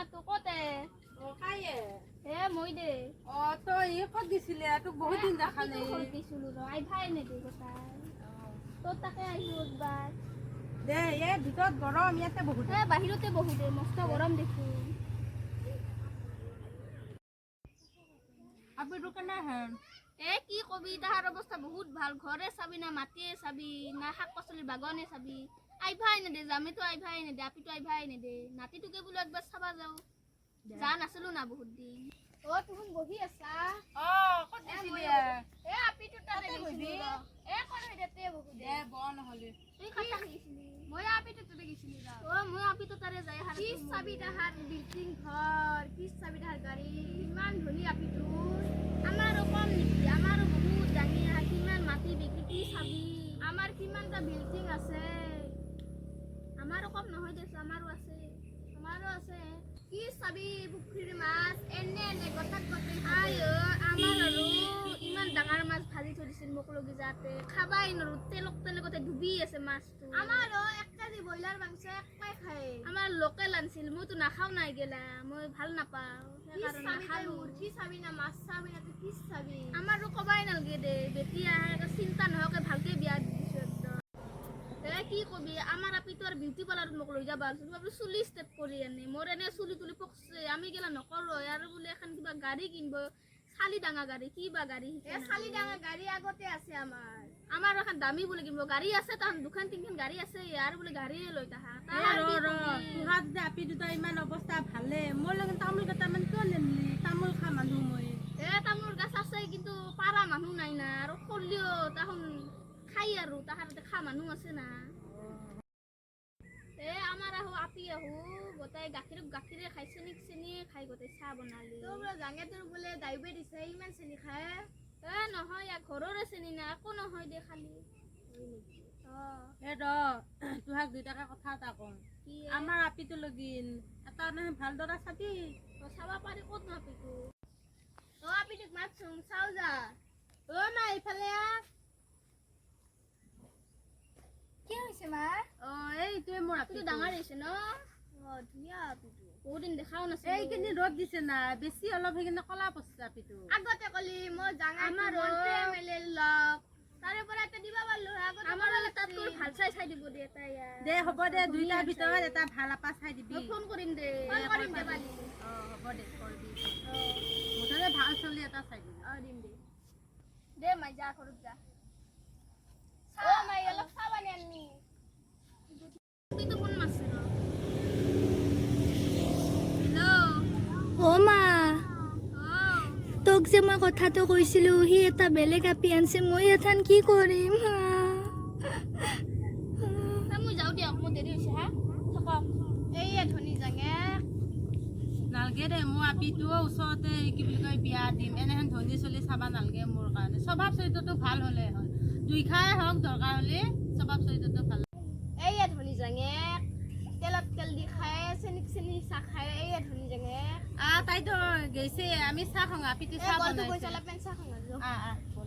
না তো কতে কায়ে মই দে তই ক'ত দিছিলে তোক বহুত দিন দেখা নাই দিছিলো আই ভাই নে দে কথা তোর তাকে আইলো একবার দে ভিতৰত গৰম ইয়াতে বহুত বাহিৰতে বহু দে মস্ত গৰম দেখো আপনি কেনে হেন কি কবি তাহার অবস্থা বহুত ভাল ঘরে চাবি না মাটিয়ে চাবি না শাক পাচলির বাগানে চাবি আইভাই নেদে জামে তো আইভাই নেদে আপি তো আইভাই নেদে নাতিটোকে বোলো একবার চাবা যাও যা নাছিলো না বহুত দিন তুহুন বহি আছা ক'ত দিছিলে আপি তো তাতে গেছিলি কোন হইতে বহু দে বন হলে তুই কথা গেছিলি মই আপি তো তাতে গেছিলি মই আপি তো তারে যাই হার কি চাবি তাহার বিল্ডিং ঘর কি চাবি তাহার গাড়ি ইমান ধনী আপি তো আমারও কম নেকি আমারও বহুত দামি কিমান মাটি বিক্রি কি চাবি আমার কিমানটা বিল্ডিং আছে আমারও কম নহয় দেছ আমারও আছে কি চাবি পুখুৰীৰ মাছ এনে গটাক গটাই আয়ো আমাৰ আৰু ইমান ডাঙৰ মাছ ভাজি থৈ দিছিল মোক লগি যাতে খাবাই নৰো তেলতে ডুবি আছে মাছটো আমাৰো 1 কেজি ব্ৰইলাৰ মাংস একবাই খায় আমাৰ লোকেল আনছিল মইতো নাখাও নাই গেলা মই ভাল নাপাও সেইকাৰণে নাখালো কি চাবি না মাছ চাবি না কি চাবি আমাৰো কবাই নালগে দে বেটি আহে চিন্তা নহকে ভালকে বিয়া দিছো একদম কি কবি আমার আপি তো আর বিউটি পার্লার মোক লৈ যাবা চুলি স্টেপ কৰি আনে মোৰ এনে চুলি তুলি পকছে আমি গেলা নকৰো আর বলে এখন কিবা গাড়ী কিনব চালি ডাঙা গাড়ী কি বা গাড়ী চালি ডাঙা গাড়ী আগতে আছে আমার এখন দামি বলে কিনব গাড়ী আছে তখন দুখান তিনখান গাড়ী আছে আর বলে গাড়ীয়ে লৈ তাহা তোহাত যে আপি দুটা ইমান অৱস্থা ভালে মোৰ লগত তামোল কেইটামান কিয় নেমলি তামোল খা মানুহ মই তামোল গাছ আছে কিন্তু পাৰা মানুহ নাই না আৰু খলিও তখন খাই আৰু তাহার খা মানুহ আছে না আমার আহো আপি আহো গোটাই গাখীরে খাই চেনি খাই গোটাই চাহ বনালি তোর জাঙে তোর বলে ডায়েবেটিস ইমান চেনি খায় নহয় ঘৰৰে চেনি না একো নহয় দে খালি তোহাক দুটাকে কথা এটা কম আমাৰ আপিটো লগিন এটা ভাল দৰা চাবি চাবা পাৰি ক'ত ন আপিটো আপিটোক মাতচোন চাও যা না ইফালে কি হৈছে মা এইটোৱে মোৰ আপিটো ডাঙৰ হৈছে ন ধুনীয়া আপিটো বহুত দিন দেখাও নাছিল এইখিনি ৰ'দ দিছে না বেছি অলপ সেইখিনি কলা পচছে আপিটো আগতে কলি মই জাঙা আমাৰ মন্ত্ৰী লগ তাৰে পৰা এটা দিবা পাৰলো আগতে আমাৰ তাত তোৰ ভাল চাই দিব দে এটা দে হ'ব দে দুইটাৰ ভিতৰত এটা ভাল আপা চাই দিবি ফোন কৰিম দে পালি হ'ব দে কৰবি মুঠতে ভাল চলি এটা চাই দিবি দিম দে মাই যা ঘৰত যা মাই অলপ চাবানি আননি তুইতো ফোন মাৰছ ও মা তোক যে মই কথাটো কৈছিলো সি এটা বেলেগ আপি আনছে মই এথান কি কৰিম মই যাওঁ দিয়ক মোৰ দেৰি হৈছে হা থাকক এই ধনী জাঙে নালগে দে মোৰ আপিটো ওচৰতে কি বুলি কয় বিয়া দিম এনেহেন ধনী চলি চাবা নালগে মোৰ কাৰণে স্বভাৱ চৰিত্ৰটো ভাল হ'লে হ'ল দুই খাই হওক দৰকাৰ হ'লে স্বভাৱ চৰিত্ৰটো ভাল এই ধনী জাঙে তেলত তেল দি খায় চেনি চাহ খায় এই ধনী জাঙে তাইতো গৈছে আমি চাহ খাওঁ আপিটো চাহ বনাইছে অলপ চাহ খাওঁ